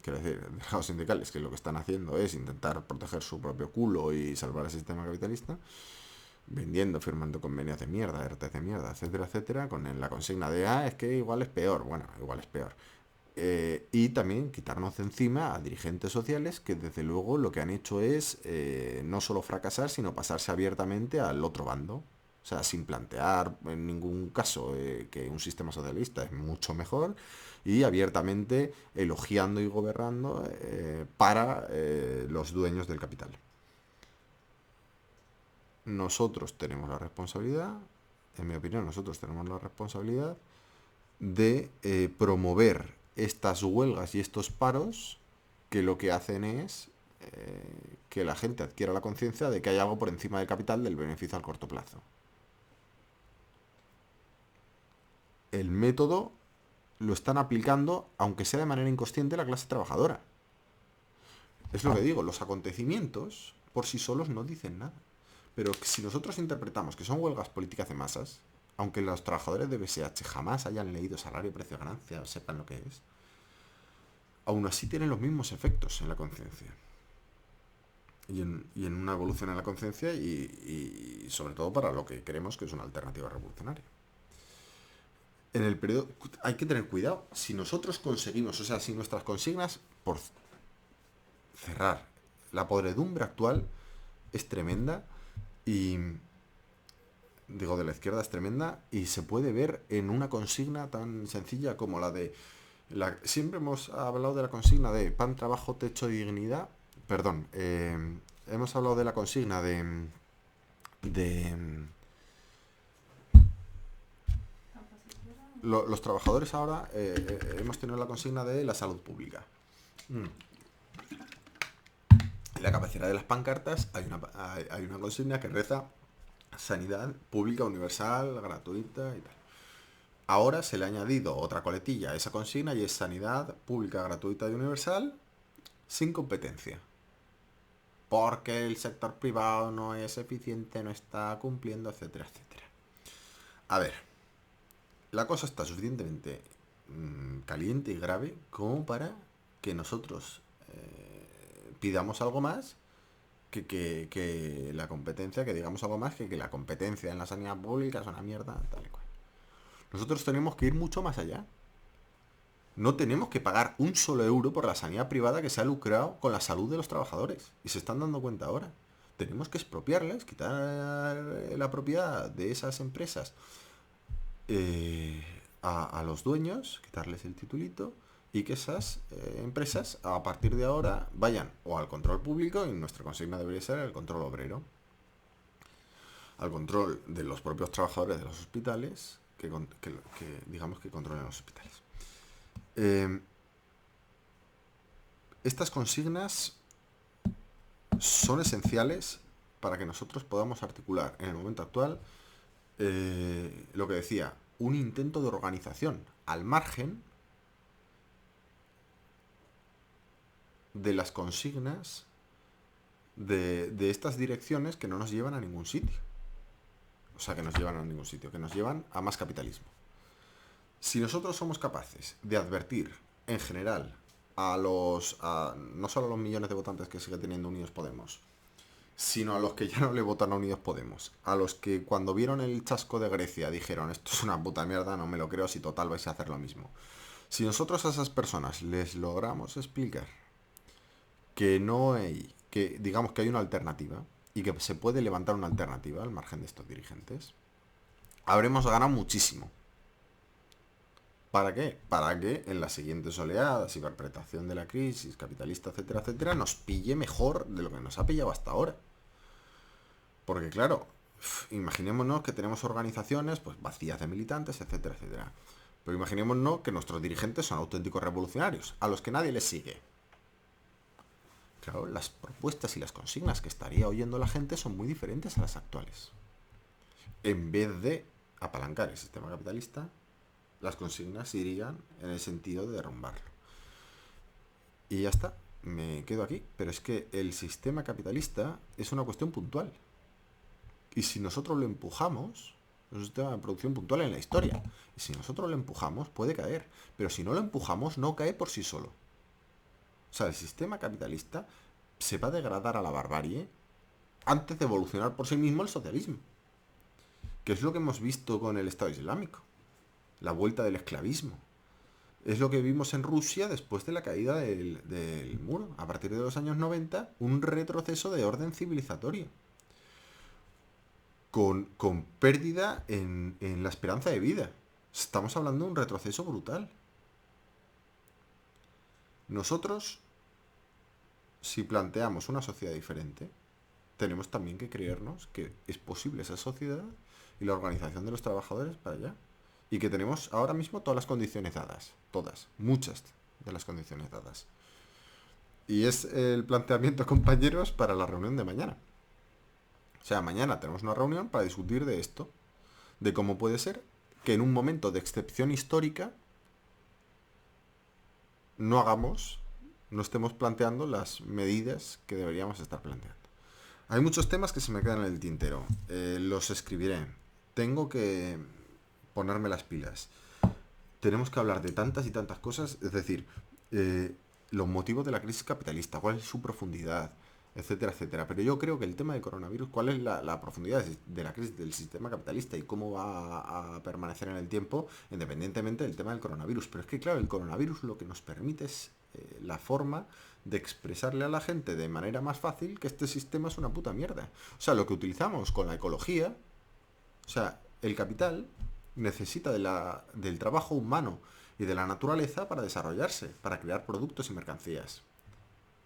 que lo que están haciendo es intentar proteger su propio culo y salvar el sistema capitalista, vendiendo, firmando convenios de mierda, ERTEs de mierda, etcétera, etcétera, con la consigna de, es que igual es peor. Bueno, igual es peor. Y también quitarnos de encima a dirigentes sociales que desde luego lo que han hecho es no solo fracasar, sino pasarse abiertamente al otro bando. O sea, sin plantear en ningún caso que un sistema socialista es mucho mejor y abiertamente elogiando y gobernando para los dueños del capital. Nosotros tenemos la responsabilidad, en mi opinión, nosotros tenemos la responsabilidad de promover estas huelgas y estos paros que lo que hacen es que la gente adquiera la conciencia de que hay algo por encima del capital del beneficio al corto plazo. El método lo están aplicando, aunque sea de manera inconsciente, la clase trabajadora. Es lo que digo, los acontecimientos por sí solos no dicen nada. Pero si nosotros interpretamos que son huelgas políticas de masas, aunque los trabajadores de BSH jamás hayan leído salario, precio, ganancia, o sepan lo que es, aún así tienen los mismos efectos en la conciencia. Y en una evolución en la conciencia y sobre todo para lo que creemos que es una alternativa revolucionaria. En el periodo hay que tener cuidado. Si nosotros conseguimos, o sea, si nuestras consignas, por cerrar, la podredumbre actual es tremenda y digo, de la izquierda es tremenda y se puede ver en una consigna tan sencilla como la de siempre hemos hablado de la consigna de pan, trabajo, techo y dignidad. Perdón, hemos hablado de la consigna los trabajadores ahora hemos tenido la consigna de la salud pública. Mm. En la cabecera de las pancartas hay una consigna que reza sanidad pública, universal, gratuita y tal. Ahora se le ha añadido otra coletilla a esa consigna y es sanidad pública, gratuita y universal sin competencia. Porque el sector privado no es eficiente, no está cumpliendo, etcétera, etcétera. A ver, la cosa está suficientemente caliente y grave como para que nosotros pidamos algo más que la competencia, que digamos algo más que la competencia en la sanidad pública es una mierda, tal y cual. Nosotros tenemos que ir mucho más allá. No tenemos que pagar un solo euro por la sanidad privada que se ha lucrado con la salud de los trabajadores. Y se están dando cuenta ahora. Tenemos que expropiarles, quitar la propiedad de esas empresas a los dueños, quitarles el titulito y que esas empresas a partir de ahora vayan o al control público, y nuestra consigna debería ser el control obrero, al control de los propios trabajadores de los hospitales, que digamos que controlen los hospitales. Estas consignas son esenciales para que nosotros podamos articular en el momento actual lo que decía, un intento de organización al margen de las consignas de estas direcciones que no nos llevan a ningún sitio. O sea, que nos llevan a ningún sitio, que nos llevan a más capitalismo. Si nosotros somos capaces de advertir en general no solo a los millones de votantes que sigue teniendo Unidos Podemos, sino a los que ya no le votan a Unidos Podemos, a los que cuando vieron el chasco de Grecia dijeron esto es una puta mierda, no me lo creo, si total vais a hacer lo mismo. Si nosotros a esas personas les logramos explicar que no hay, que digamos que hay una alternativa y que se puede levantar una alternativa al margen de estos dirigentes, habremos ganado muchísimo. ¿Para qué? Para que en las siguientes oleadas y interpretación de la crisis capitalista, etcétera, etcétera, nos pille mejor de lo que nos ha pillado hasta ahora. Porque claro, imaginémonos que tenemos organizaciones pues vacías de militantes, etcétera, etcétera. Pero imaginémonos que nuestros dirigentes son auténticos revolucionarios, a los que nadie les sigue. Claro, las propuestas y las consignas que estaría oyendo la gente son muy diferentes a las actuales. En vez de apalancar el sistema capitalista, las consignas irían en el sentido de derrumbarlo. Y ya está, me quedo aquí. Pero es que el sistema capitalista es una cuestión puntual. Y si nosotros lo empujamos, es un sistema de producción puntual en la historia. Y si nosotros lo empujamos, puede caer. Pero si no lo empujamos, no cae por sí solo. O sea, el sistema capitalista se va a degradar a la barbarie antes de evolucionar por sí mismo el socialismo. Que es lo que hemos visto con el Estado Islámico. La vuelta del esclavismo. Es lo que vimos en Rusia después de la caída del muro. A partir de los años 90, un retroceso de orden civilizatorio. Con pérdida en la esperanza de vida. Estamos hablando de un retroceso brutal. Nosotros, si planteamos una sociedad diferente, tenemos también que creernos que es posible esa sociedad y la organización de los trabajadores para allá. Y que tenemos ahora mismo todas las condiciones dadas. Todas. Muchas de las condiciones dadas. Y es el planteamiento, compañeros, para la reunión de mañana. O sea, mañana tenemos una reunión para discutir de esto. De cómo puede ser que en un momento de excepción histórica no estemos planteando las medidas que deberíamos estar planteando. Hay muchos temas que se me quedan en el tintero. Los escribiré. Tengo que ponerme las pilas. Tenemos que hablar de tantas y tantas cosas, es decir, los motivos de la crisis capitalista, cuál es su profundidad, etcétera, etcétera. Pero yo creo que el tema del coronavirus, cuál es la profundidad de la crisis del sistema capitalista y cómo va a permanecer en el tiempo, independientemente del tema del coronavirus. Pero es que, claro, el coronavirus lo que nos permite es la forma de expresarle a la gente de manera más fácil que este sistema es una puta mierda. O sea, lo que utilizamos con la ecología, o sea, el capital necesita del trabajo humano y de la naturaleza para desarrollarse, para crear productos y mercancías.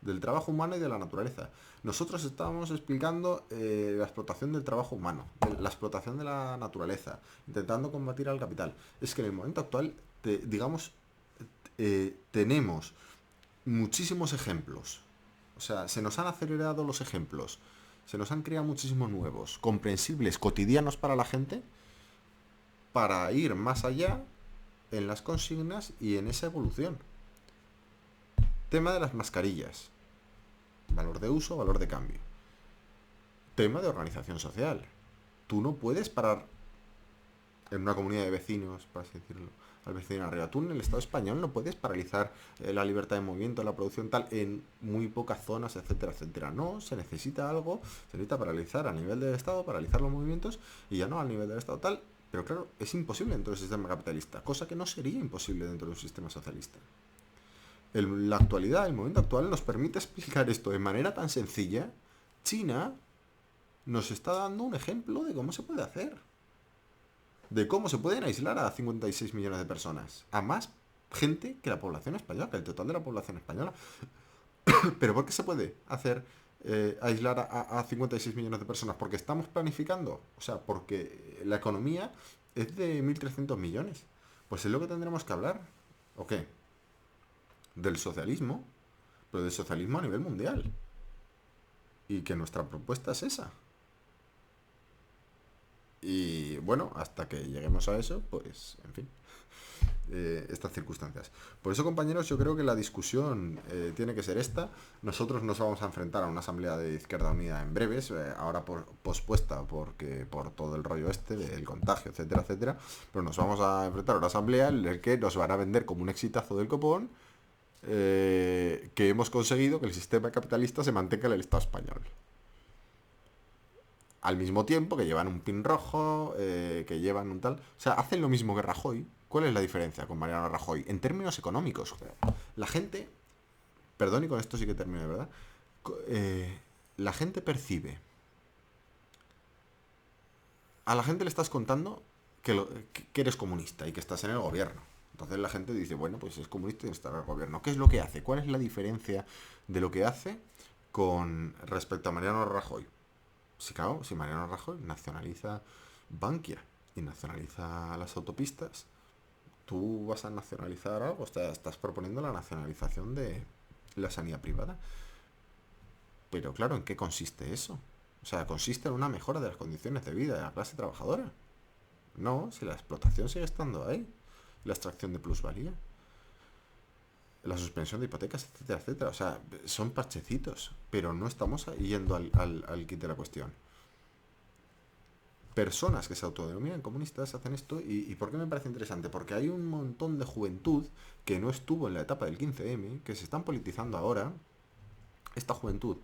del trabajo humano y de la naturaleza. Nosotros estábamos explicando la explotación del trabajo humano, la explotación de la naturaleza, intentando combatir al capital. Es que en el momento actual, digamos, tenemos muchísimos ejemplos. O sea, se nos han acelerado los ejemplos. Se nos han creado muchísimos nuevos, comprensibles, cotidianos para la gente, para ir más allá en las consignas y en esa evolución. Tema de las mascarillas. Valor de uso, valor de cambio. Tema de organización social. Tú no puedes parar en una comunidad de vecinos, por así decirlo, al vecino arriba. Tú en el Estado español no puedes paralizar la libertad de movimiento, la producción tal, en muy pocas zonas, etcétera, etcétera. No, se necesita algo, se necesita paralizar a nivel del Estado, paralizar los movimientos, y ya no a nivel del Estado tal. Pero claro, es imposible dentro del sistema capitalista, cosa que no sería imposible dentro de un sistema socialista. La actualidad, el momento actual nos permite explicar esto de manera tan sencilla. China nos está dando un ejemplo de cómo se puede hacer. De cómo se pueden aislar a 56 millones de personas. A más gente que la población española, que el total de la población española. ¿Pero por qué se puede hacer aislar a 56 millones de personas? Porque estamos planificando. O sea, porque la economía es de 1.300 millones. Pues es lo que tendremos que hablar. ¿O qué? Del socialismo. Pero del socialismo a nivel mundial. Y que nuestra propuesta es esa. Y bueno, hasta que lleguemos a eso, pues, en fin, estas circunstancias. Por eso, compañeros, yo creo que la discusión tiene que ser esta. Nosotros nos vamos a enfrentar a una asamblea de Izquierda Unida en breves, ahora pospuesta porque por todo el rollo este del contagio, etcétera, etcétera. Pero nos vamos a enfrentar a una asamblea en la que nos van a vender como un exitazo del copón que hemos conseguido que el sistema capitalista se mantenga en el Estado español. Al mismo tiempo que llevan un pin rojo, que llevan un tal... O sea, hacen lo mismo que Rajoy. ¿Cuál es la diferencia con Mariano Rajoy? En términos económicos. La gente... Perdón, y con esto sí que termino, de verdad. La gente percibe... A la gente le estás contando que eres comunista y que estás en el gobierno. Entonces la gente dice, bueno, pues es comunista y está en el gobierno. ¿Qué es lo que hace? ¿Cuál es la diferencia de lo que hace con respecto a Mariano Rajoy? Sí, claro, si Mariano Rajoy nacionaliza Bankia y nacionaliza las autopistas, tú vas a nacionalizar algo, estás proponiendo la nacionalización de la sanidad privada. Pero claro, ¿en qué consiste eso? O sea, consiste en una mejora de las condiciones de vida de la clase trabajadora. No, si la explotación sigue estando ahí, la extracción de plusvalía, la suspensión de hipotecas, etcétera, etcétera. O sea, son parchecitos, pero no estamos yendo al kit de la cuestión. Personas que se autodenominan comunistas hacen esto. ¿Y por qué me parece interesante? Porque hay un montón de juventud que no estuvo en la etapa del 15M, que se están politizando ahora. Esta juventud,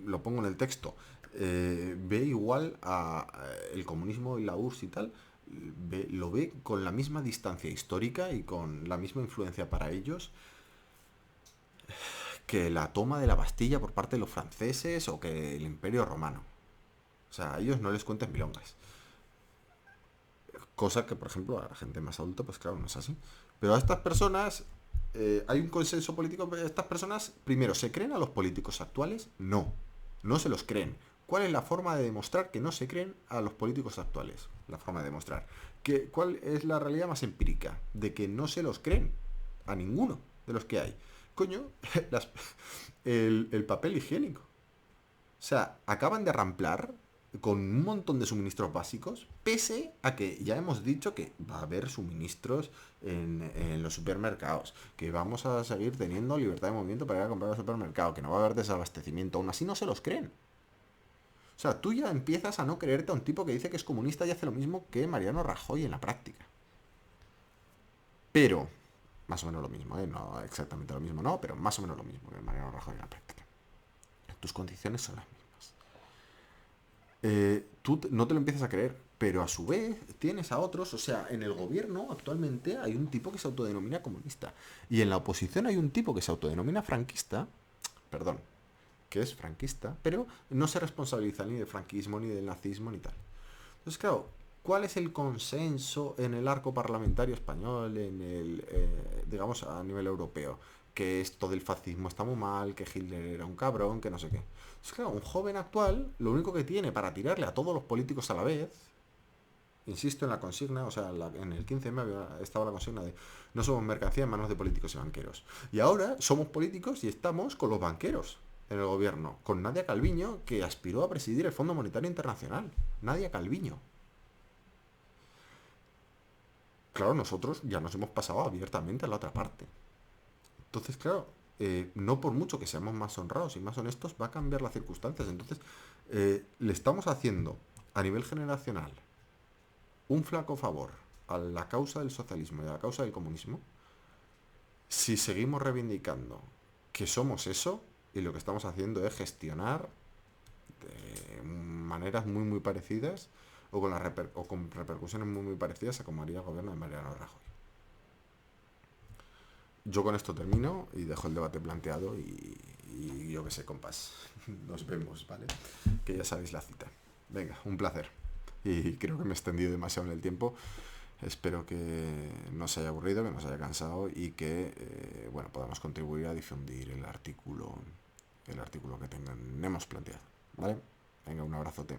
lo pongo en el texto, ve igual a el comunismo y la URSS y tal, lo ve con la misma distancia histórica y con la misma influencia para ellos que la toma de la Bastilla por parte de los franceses o que el Imperio Romano. O sea, a ellos no les cuenten milongas. Cosa que, por ejemplo, a la gente más adulta, pues claro, no es así. Pero a estas personas, hay un consenso político. Estas personas, primero, ¿se creen a los políticos actuales? No, no se los creen. ¿Cuál es la forma de demostrar que no se creen a los políticos actuales? La forma de demostrar. ¿Cuál es la realidad más empírica? De que no se los creen a ninguno de los que hay. Coño, el papel higiénico. O sea, acaban de ramplar con un montón de suministros básicos, pese a que ya hemos dicho que va a haber suministros en los supermercados, que vamos a seguir teniendo libertad de movimiento para ir a comprar al supermercado, que no va a haber desabastecimiento. Aún así no se los creen. O sea, tú ya empiezas a no creerte a un tipo que dice que es comunista y hace lo mismo que Mariano Rajoy en la práctica. Pero, más o menos lo mismo, no exactamente lo mismo, no, pero más o menos lo mismo que Mariano Rajoy en la práctica. Tus condiciones son las mismas. Tú no te lo empiezas a creer, pero a su vez tienes a otros, o sea, en el gobierno actualmente hay un tipo que se autodenomina comunista y en la oposición hay un tipo que se autodenomina franquista, perdón, que es franquista, pero no se responsabiliza ni del franquismo, ni del nazismo, ni tal. Entonces, claro, ¿cuál es el consenso en el arco parlamentario español, digamos, a nivel europeo? que esto del fascismo está muy mal, que Hitler era un cabrón, que no sé qué. Es claro, un joven actual lo único que tiene para tirarle a todos los políticos a la vez, insisto en la consigna, o sea, en el 15M estaba la consigna de no somos mercancía en manos de políticos y banqueros. Y ahora somos políticos y estamos con los banqueros en el gobierno, con Nadia Calviño, que aspiró a presidir el Fondo Monetario Internacional. Nadia Calviño. Claro, nosotros ya nos hemos pasado abiertamente a la otra parte. Entonces, claro, no por mucho que seamos más honrados y más honestos, va a cambiar las circunstancias. Entonces, le estamos haciendo a nivel generacional un flaco favor a la causa del socialismo y a la causa del comunismo si seguimos reivindicando que somos eso y lo que estamos haciendo es gestionar de maneras muy muy parecidas o con, o con repercusiones muy muy parecidas a como haría el gobierno de Mariano Rajoy. Yo con esto termino y dejo el debate planteado y yo que sé, compás. Nos vemos, ¿vale? Que ya sabéis la cita. Venga, un placer. Y creo que me he extendido demasiado en el tiempo. Espero que no se haya aburrido, que no se haya cansado y que bueno, podamos contribuir a difundir el artículo que tenemos planteado. ¿Vale? Venga, un abrazote.